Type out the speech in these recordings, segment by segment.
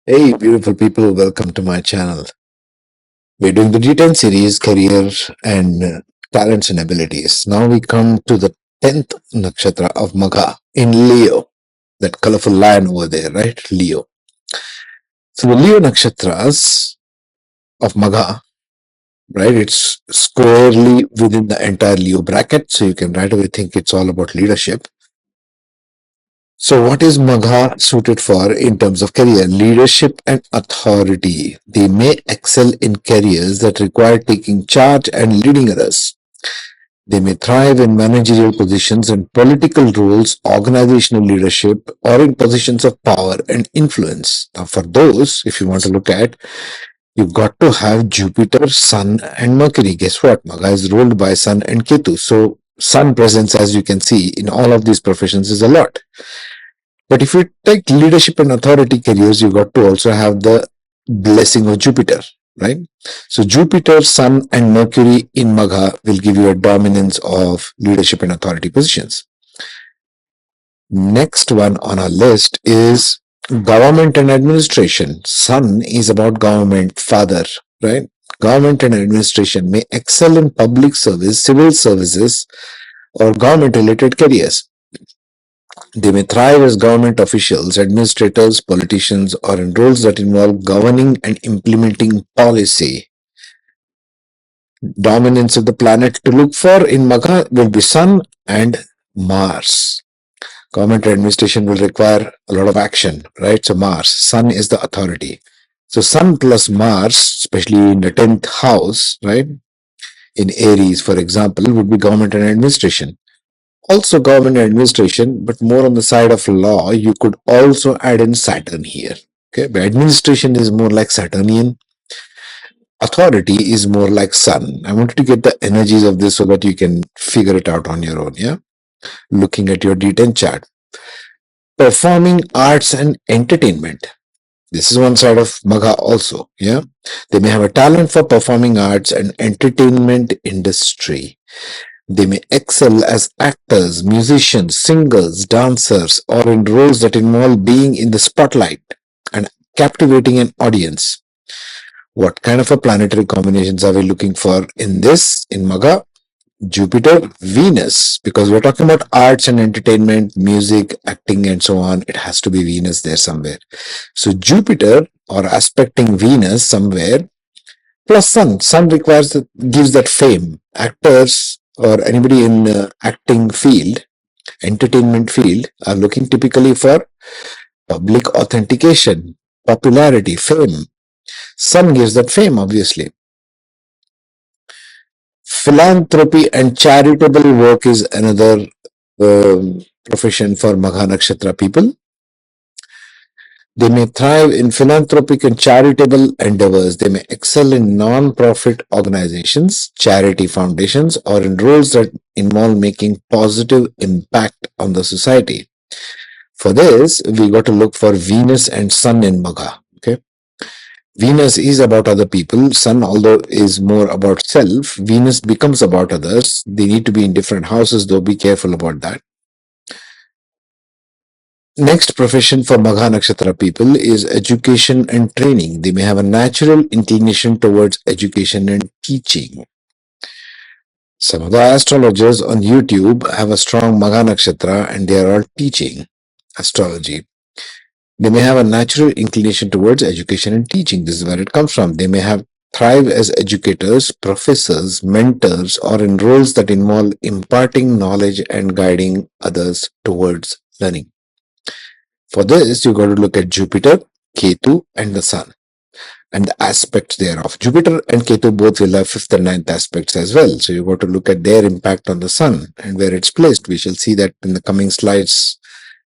Hey, beautiful people, welcome to my channel. We're doing the D10 series, career and talents and abilities. Now we come to the 10th nakshatra of Magha in Leo, that colorful lion over there, right? Leo. So the Leo nakshatras of Magha, right? It's squarely within the entire Leo bracket, so you can right away think it's all about leadership. So what is Magha suited for in terms of career? Leadership and authority. They may excel in careers that require taking charge and leading others. They may thrive in managerial positions and political roles, organizational leadership, or in positions of power and influence. Now, for those, if you want to look at, you've got to have Jupiter, Sun, and Mercury. Guess what? Magha is ruled by Sun and Ketu. So, Sun presence, as you can see, in all of these professions is a lot. But if you take leadership and authority careers, you got to also have the blessing of Jupiter, right? So Jupiter, Sun, and Mercury in Magha will give you a dominance of leadership and authority positions. Next one on our list is government and administration. Sun is about government, father, right? Government and administration may excel in public service, civil services, or government related careers. They may thrive as government officials, administrators, politicians, or in roles that involve governing and implementing policy. Dominance of the planet to look for in Magha will be Sun and Mars. Government administration will require a lot of action, right? So Mars, Sun is the authority. So Sun plus Mars, especially in the 10th house, right? In Aries, for example, would be government and administration. Also government administration, but more on the side of law. You could also add in Saturn here. Okay, but administration is more like Saturnian. Authority is more like Sun. I wanted to get the energies of this so that you can figure it out on your own. Yeah, looking at your D10 chart. Performing arts and entertainment. This is one side of Magha also. Yeah, they may have a talent for performing arts and entertainment industry. They may excel as actors, musicians, singers, dancers, or in roles that involve being in the spotlight and captivating an audience. What kind of a planetary combinations are we looking for in this, in Magha? Jupiter, Venus, because we're talking about arts and entertainment, music, acting, and so on. It has to be Venus there somewhere. So Jupiter or aspecting Venus somewhere plus Sun. Sun gives that fame. Actors or anybody in acting field, entertainment field, are looking typically for public authentication, popularity, fame. Sun gives that fame, obviously. Philanthropy and charitable work is another profession for Magha Nakshatra people. They may thrive in philanthropic and charitable endeavors. They may excel in non-profit organizations, charity foundations, or in roles that involve making positive impact on the society. For this, we got to look for Venus and Sun in Magha. Okay. Venus is about other people. Sun, although is more about self, Venus becomes about others. They need to be in different houses, though. Be careful about that. Next profession for Magha Nakshatra people is education and training. They may have a natural inclination towards education and teaching. Some of the astrologers on YouTube have a strong Magha Nakshatra and they are all teaching astrology. They may have a natural inclination towards education and teaching. This is where it comes from. They may have thrive as educators, professors, mentors, or in roles that involve imparting knowledge and guiding others towards learning. For this, you got to look at Jupiter, Ketu, and the Sun, and the aspects thereof. Jupiter and Ketu both will have fifth and ninth aspects as well. So you got to look at their impact on the Sun and where it's placed. We shall see that in the coming slides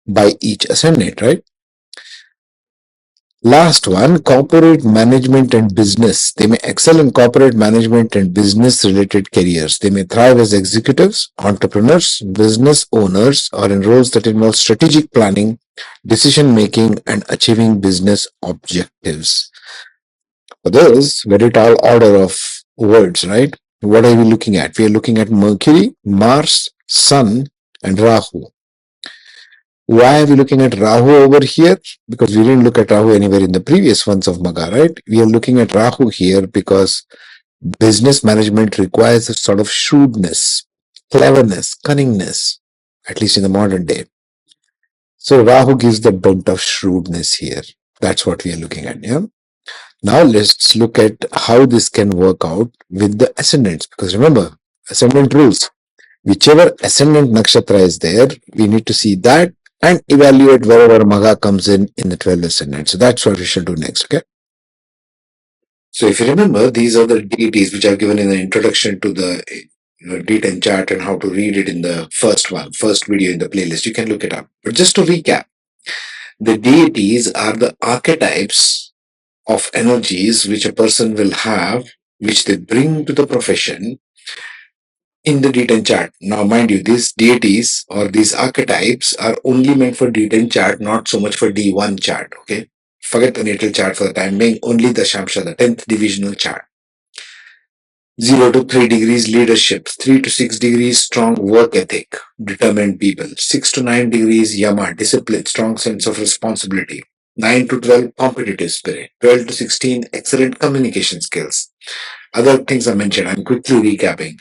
by each ascendant, right? Last one, corporate management and business. They may excel in corporate management and business related careers. They may thrive as executives, entrepreneurs, business owners, or in roles that involve strategic planning, decision making, and achieving business objectives. For this, very tall order of words, right? What are we looking at? We are looking at Mercury, Mars, Sun, and Rahu. Why are we looking at Rahu over here? Because we didn't look at Rahu anywhere in the previous ones of Magha, right? We are looking at Rahu here because business management requires a sort of shrewdness, cleverness, cunningness, at least in the modern day. So Rahu gives the bent of shrewdness here. That's what we are looking at. Yeah. Now let's look at how this can work out with the ascendants. Because remember, ascendant rules. Whichever ascendant nakshatra is there, we need to see that and evaluate wherever Magha comes in the 12 ascendant. So that's what we shall do next. Okay. So if you remember, these are the deities which are given in the introduction to the D10 chart and how to read it in the first video in the playlist. You can look it up. But just to recap, the deities are the archetypes of energies which a person will have, which they bring to the profession in the D10 chart. Now, mind you, these deities or these archetypes are only meant for D10 chart, not so much for D1 chart. Okay. Forget the natal chart for the time being, only the Shamsha, the 10th divisional chart. 0 to 3 degrees leadership, 3 to 6 degrees strong work ethic, determined people, 6 to 9 degrees Yama, discipline, strong sense of responsibility, 9 to 12 competitive spirit, 12 to 16 excellent communication skills. Other things are mentioned, I'm quickly recapping.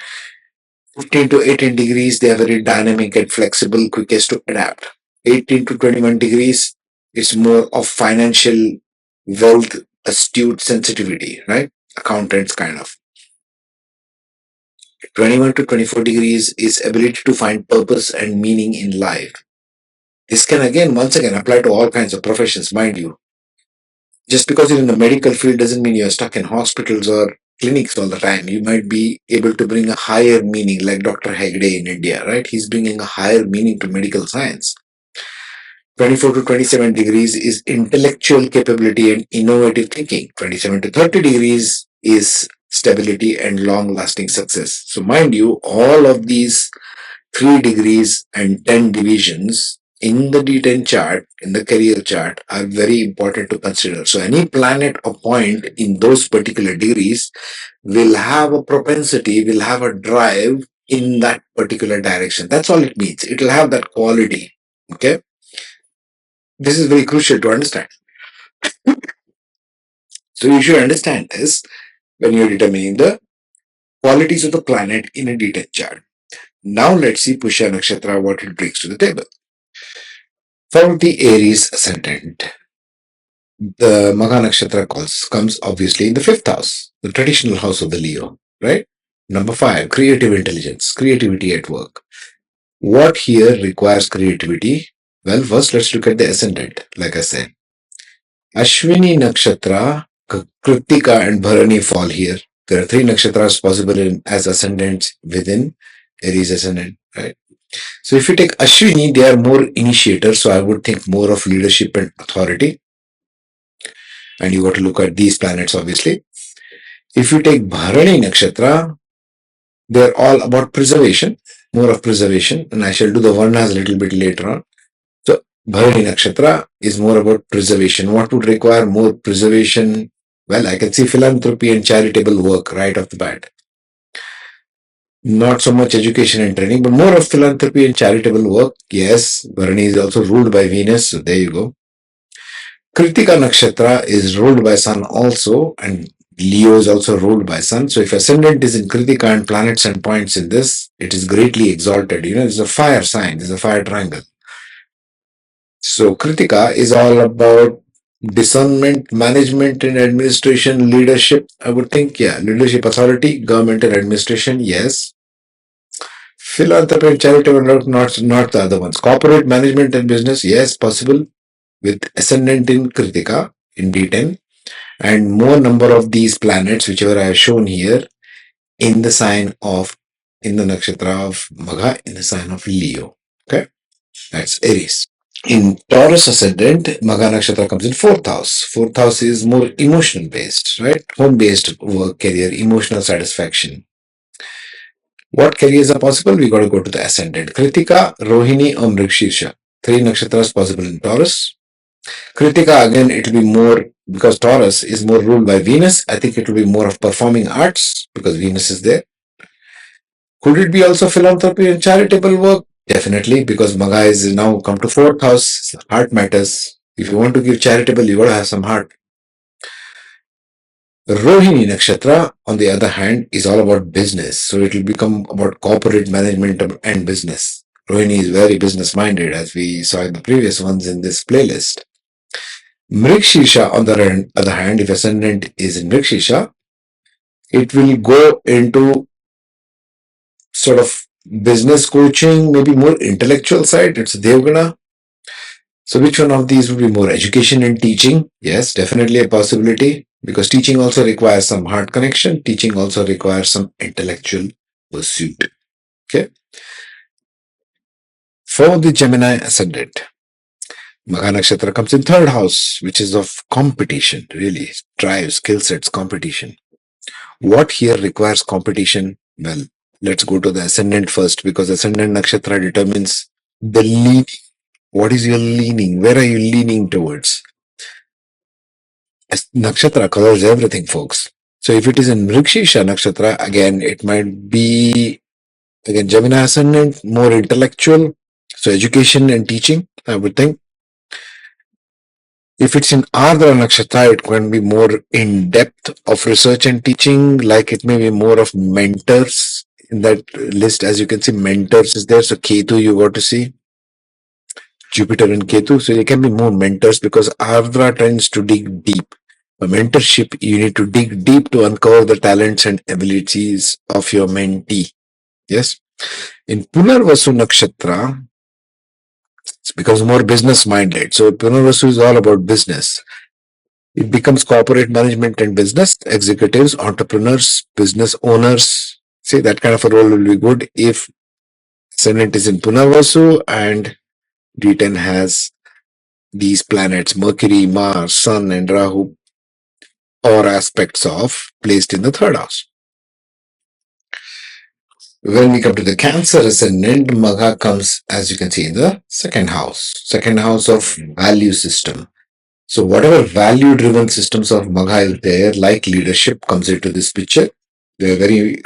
15 to 18 degrees, they are very dynamic and flexible, quickest to adapt. 18 to 21 degrees, it's more of financial wealth, astute sensitivity, right? Accountants kind of. 21 to 24 degrees is ability to find purpose and meaning in life. This can once again apply to all kinds of professions, mind you. Just because you're in the medical field doesn't mean you're stuck in hospitals or clinics all the time. You might be able to bring a higher meaning, like Dr. Hegde in India, right? He's bringing a higher meaning to medical science. 24 to 27 degrees is intellectual capability and innovative thinking. 27 to 30 degrees is stability and long-lasting success. So mind you, all of these 3 degrees and 10 divisions in the D10 chart, in the career chart, are very important to consider. So any planet or point in those particular degrees will have a propensity, will have a drive in that particular direction. That's all it means. It will have that quality. Okay. This is very crucial to understand. So you should understand this when you're determining the qualities of the planet in a D10 chart. Now let's see Pushya Nakshatra, what it brings to the table. For the Aries ascendant, the Magha Nakshatra comes obviously in the 5th house, the traditional house of the Leo, right? Number 5, creative intelligence, creativity at work. What here requires creativity? Well, first let's look at the ascendant, like I said. Ashwini Nakshatra, Kritika and Bharani fall here. There are 3 nakshatras possible as ascendants within Aries ascendant, right? So if you take Ashwini, they are more initiators, so I would think more of leadership and authority. And you got to look at these planets, obviously. If you take Bharani Nakshatra, they're all about preservation, more of preservation, and I shall do the Varnas a little bit later on. So Bharani Nakshatra is more about preservation. What would require more preservation? Well, I can see philanthropy and charitable work right off the bat. Not so much education and training, but more of philanthropy and charitable work. Yes, Bharani is also ruled by Venus, so there you go. Kritika Nakshatra is ruled by Sun also, and Leo is also ruled by Sun. So if ascendant is in Kritika and planets and points in this, it is greatly exalted. It's a fire sign, it's a fire triangle. So Kritika is all about discernment, management and administration, leadership. I would think, leadership, authority, government and administration, yes. Philanthropy and charitable work, not the other ones. Corporate management and business, yes, possible with ascendant in Kritika in D10 and more number of these planets, whichever I have shown here, in the nakshatra of Magha, in the sign of Leo. Okay, that's Aries. In Taurus ascendant, Magha Nakshatra comes in 4th house. 4th house is more emotional based, right? Home based work, career, emotional satisfaction. What careers are possible? We got to go to the ascendant. Kritika, Rohini, or Mrikshirsha. 3 nakshatras possible in Taurus. Kritika, again, it will be more, because Taurus is more ruled by Venus. I think it will be more of performing arts because Venus is there. Could it be also philanthropy and charitable work? Definitely, because Magha is now come to fourth house. Heart matters. If you want to give charitable, you gotta have some heart. Rohini Nakshatra, on the other hand, is all about business. So it will become about corporate management and business. Rohini is very business minded, as we saw in the previous ones in this playlist. Mrikshisha, on the other hand, if ascendant is in Mrikshisha, it will go into sort of business coaching, maybe more intellectual side. It's Devgana. So which one of these would be more? Education and teaching? Yes, definitely a possibility, because teaching also requires some heart connection. Teaching also requires some intellectual pursuit. Okay. For the Gemini ascendant, Magha Nakshatra comes in third house, which is of competition, really drive, skill sets, competition. What here requires competition? Well, let's go to the ascendant first, because ascendant Nakshatra determines the leaning. What is your leaning? Where are you leaning towards? Nakshatra covers everything, folks. So if it is in Mrikshisha Nakshatra, again, it might be, again, Gemini ascendant, more intellectual. So education and teaching, I would think. If it's in Ardra Nakshatra, it can be more in depth of research and teaching, like it may be more of mentors. In that list, as you can see, mentors is there. So Ketu, you got to see Jupiter and Ketu. So they can be more mentors, because Ardra tends to dig deep. A mentorship, you need to dig deep to uncover the talents and abilities of your mentee. Yes. In Punarvasu Nakshatra, it becomes more business minded. So Punarvasu is all about business. It becomes corporate management and business, executives, entrepreneurs, business owners. See, that kind of a role will be good if Ascendant is in Punarvasu and D10 has these planets, Mercury, Mars, Sun, and Rahu, or aspects of placed in the third house. When we come to the Cancer ascendant, Magha comes, as you can see, in the second house of value system. So whatever value-driven systems of Magha is there, like leadership, comes into this picture. They are very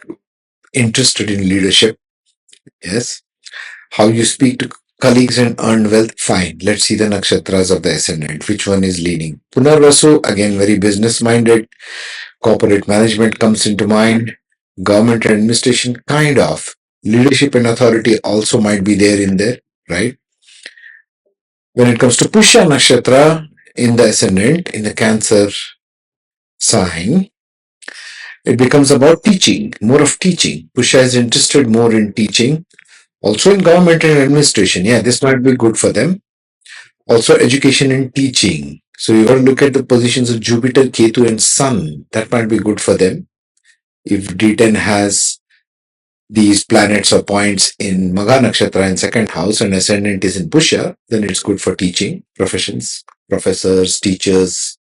interested in leadership. Yes. How you speak to colleagues and earn wealth, fine. Let's see the nakshatras of the ascendant. Which one is leading? Punarvasu, again, very business-minded. Corporate management comes into mind. Government and administration, kind of. Leadership and authority also might be there in there, right? When it comes to Pushya Nakshatra in the ascendant, in the Cancer sign, it becomes about teaching, more of teaching. Pushya is interested more in teaching, also in government and administration. Yeah, this might be good for them. Also, education and teaching. So you got to look at the positions of Jupiter, Ketu, and Sun. That might be good for them. If D10 has these planets or points in Magha Nakshatra in second house and ascendant is in Pushya, then it's good for teaching professions, professors, teachers,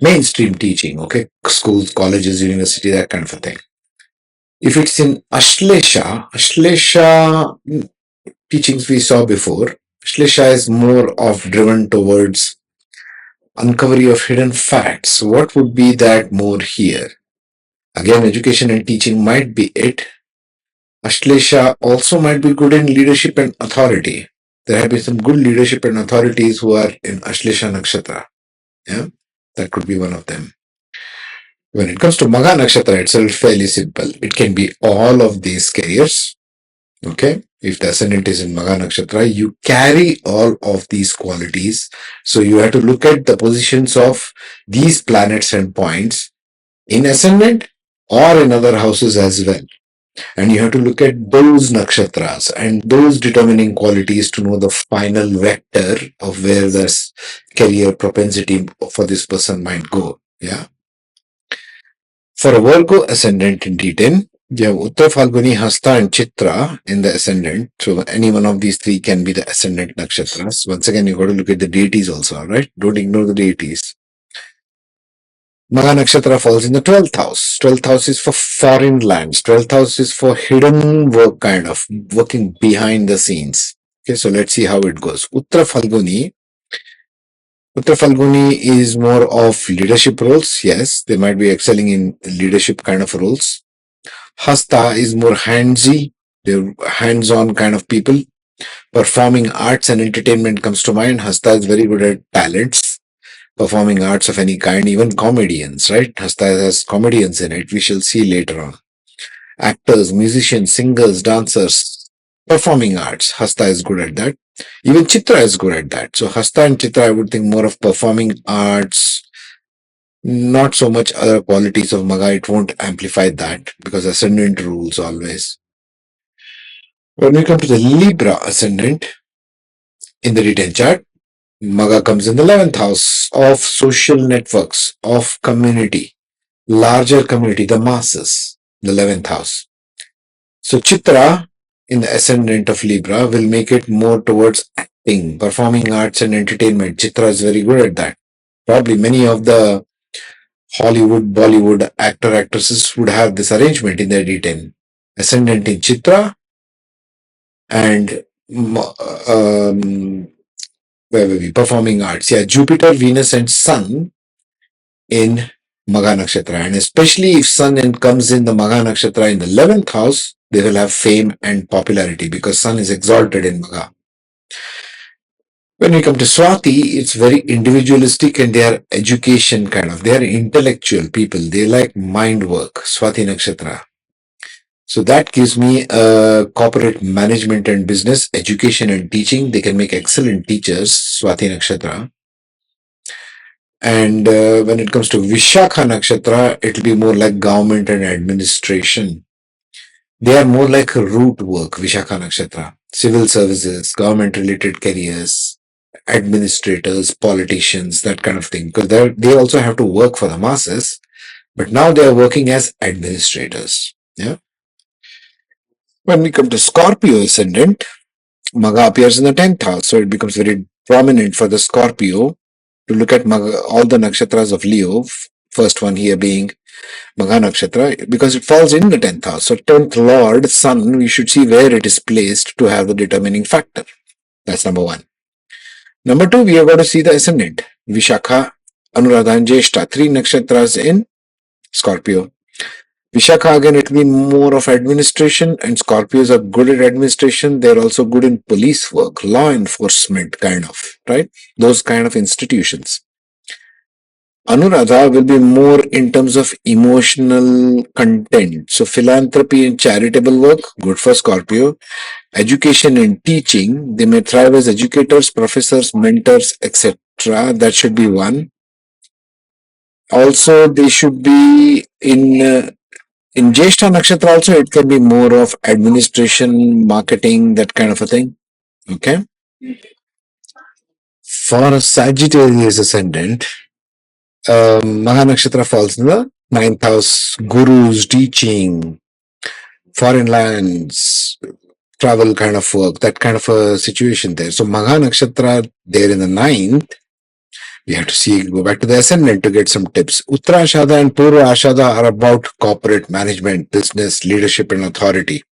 mainstream teaching, okay? Schools, colleges, university, that kind of a thing. If it's in Ashlesha teachings we saw before, Ashlesha is more of driven towards uncovery of hidden facts. What would be that more here? Again, education and teaching might be it. Ashlesha also might be good in leadership and authority. There have been some good leadership and authorities who are in Ashlesha Nakshatra. Yeah, that could be one of them. When it comes to Magha Nakshatra itself, fairly simple. It can be all of these careers. Okay, if the ascendant is in Magha Nakshatra, you carry all of these qualities. So you have to look at the positions of these planets and points in ascendant or in other houses as well. And you have to look at those nakshatras and those determining qualities to know the final vector of where this career propensity for this person might go. Yeah. For a Virgo ascendant in D10, you have Uttar Falguni, Hasta, and Chitra in the ascendant. So any one of these three can be the ascendant nakshatras. Once again, you got to look at the deities also, all right? Don't ignore the deities. Magha Nakshatra falls in the 12th house. 12th house is for foreign lands. 12th house is for hidden work, kind of working behind the scenes. Okay, so let's see how it goes. Uttar Falguni is more of leadership roles. Yes, they might be excelling in leadership kind of roles. Hasta is more handsy. They're hands-on kind of people. Performing arts and entertainment comes to mind. Hasta is very good at talents, performing arts of any kind, even comedians, right? Hasta has comedians in it. We shall see later on. Actors, musicians, singers, dancers, performing arts. Hasta is good at that. Even Chitra is good at that. So Hasta and Chitra, I would think more of performing arts, not so much other qualities of Magha. It won't amplify that because ascendant rules always. When we come to the Libra ascendant in the D10 chart, Magha comes in the 11th house of social networks, of community, larger community, the masses, the 11th house. So Chitra in the ascendant of Libra will make it more towards acting, performing arts and entertainment. Chitra is very good at that. Probably many of the Hollywood, Bollywood actor, actresses would have this arrangement in their D10. Ascendant in Chitra and where were we? Performing arts. Yeah, Jupiter, Venus and Sun in Magha Nakshatra. And especially if Sun comes in the Magha Nakshatra in the 11th house, they will have fame and popularity because Sun is exalted in Magha. When we come to Swati, it's very individualistic and they are education kind of. They are intellectual people. They like mind work. Swati Nakshatra. So that gives me corporate management and business, education and teaching. They can make excellent teachers, Swati Nakshatra. And when it comes to Vishakha Nakshatra, it will be more like government and administration. They are more like root work, Vishakha Nakshatra. Civil services, government related careers, administrators, politicians, that kind of thing. Because they also have to work for the masses, but now they are working as administrators. Yeah. When we come to Scorpio ascendant, Magha appears in the 10th house, so it becomes very prominent for the Scorpio to look at Magha, all the nakshatras of Leo, first one here being Magha Nakshatra, because it falls in the 10th house. So 10th Lord, Sun, we should see where it is placed to have the determining factor. That's number one. Number two, we have got to see the ascendant. Vishakha, Anuradha and Jeshta, three nakshatras in Scorpio. Vishakha, again, it will be more of administration, and Scorpios are good at administration. They're also good in police work, law enforcement kind of, right? Those kind of institutions. Anuradha will be more in terms of emotional content. So philanthropy and charitable work, good for Scorpio. Education and teaching, they may thrive as educators, professors, mentors, etc. That should be one. Also, they should be in Jeshta Nakshatra also, it can be more of administration, marketing, that kind of a thing. Okay. For a Sagittarius ascendant, Magha Nakshatra falls in the 9th house, gurus, teaching, foreign lands, travel kind of work, that kind of a situation there. So Magha Nakshatra there in the 9th, we have to see, go back to the ascendant to get some tips. Uttarashada and Purva Ashada are about corporate management, business, leadership, and authority.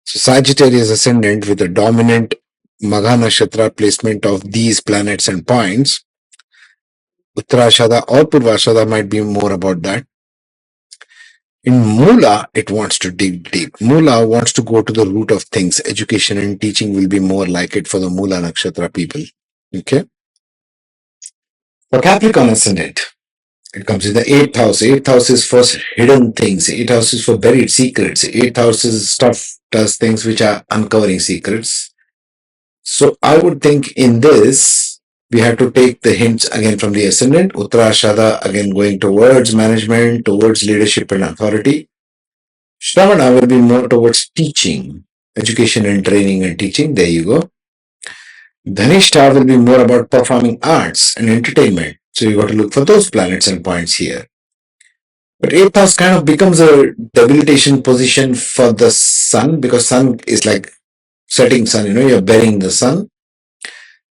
So Sagittarius ascendant with a dominant Magha Nakshatra placement of these planets and points, Uttarashada or Purvashada might be more about that. In Mula, it wants to dig deep. Mula wants to go to the root of things. Education and teaching will be more like it for the Mula Nakshatra people. Okay. For Capricorn ascendant, it comes in the 8th house. 8th house is for hidden things. 8th house is for buried secrets. 8th house is stuff, does things which are uncovering secrets. So I would think in this, we have to take the hints again from the ascendant. Uttarashada again going towards management, towards leadership and authority. Shravana will be more towards teaching, education and training and teaching. There you go. Dhanishta will be more about performing arts and entertainment. So you got to look for those planets and points here. But 8th house kind of becomes a debilitation position for the sun because sun is like setting sun, you're burying the sun.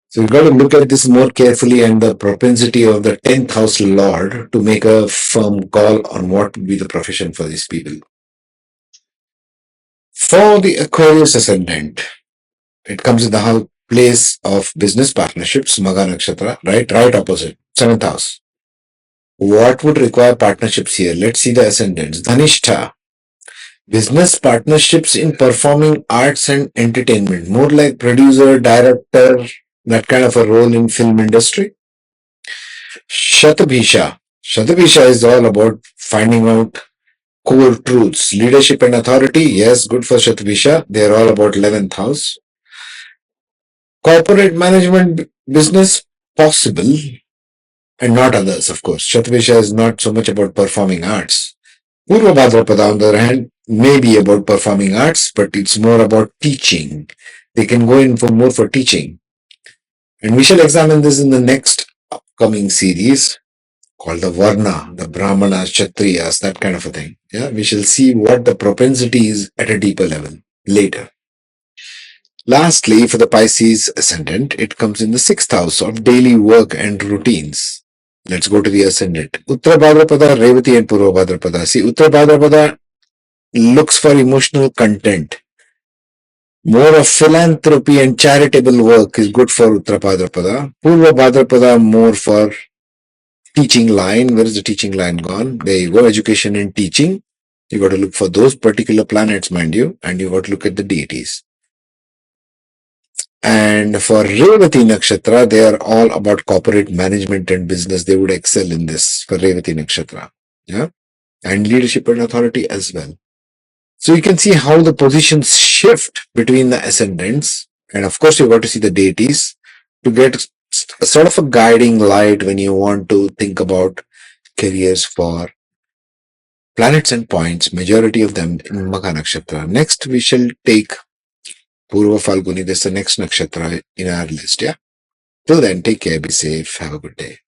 So you've got to look at this more carefully and the propensity of the 10th house lord to make a firm call on what would be the profession for these people. For the Aquarius ascendant, it comes in the place of business partnerships, Magha Nakshatra, right opposite, 7th house. What would require partnerships here? Let's see the ascendants. Dhanishta. Business partnerships in performing arts and entertainment, more like producer, director, that kind of a role in film industry. Shatabhisha. Shatabhisha is all about finding out core truths. Leadership and authority, yes, good for Shatabhisha. They are all about 11th house. Corporate management business, possible, and not others, of course. Shatabhisha is not so much about performing arts. Purva Bhadrapada, on the other hand, may be about performing arts, but it's more about teaching. They can go in for more for teaching. And we shall examine this in the next upcoming series called the Varna, the Brahmanas, Kshatriyas, that kind of a thing. Yeah, we shall see what the propensity is at a deeper level later. Lastly, for the Pisces ascendant, it comes in the sixth house of daily work and routines. Let's go to the ascendant. Uttara Bhadrapada, Revati, and Purva Bhadrapada. See, Uttara Bhadrapada looks for emotional content. More of philanthropy and charitable work is good for Uttara Bhadrapada. Purva Bhadrapada more for teaching line. Where is the teaching line gone? There you go, education and teaching. You got to look for those particular planets, mind you, and you got to look at the deities. And for Revati Nakshatra, they are all about corporate management and business. They would excel in this for Revati Nakshatra. Yeah. And leadership and authority as well. So you can see how the positions shift between the ascendants. And of course, you've got to see the deities to get a sort of a guiding light when you want to think about careers for planets and points, majority of them in Magha Nakshatra. Next, we shall take Purva Falguni. That's the next nakshatra in our list. Yeah. Till then, take care, be safe, have a good day.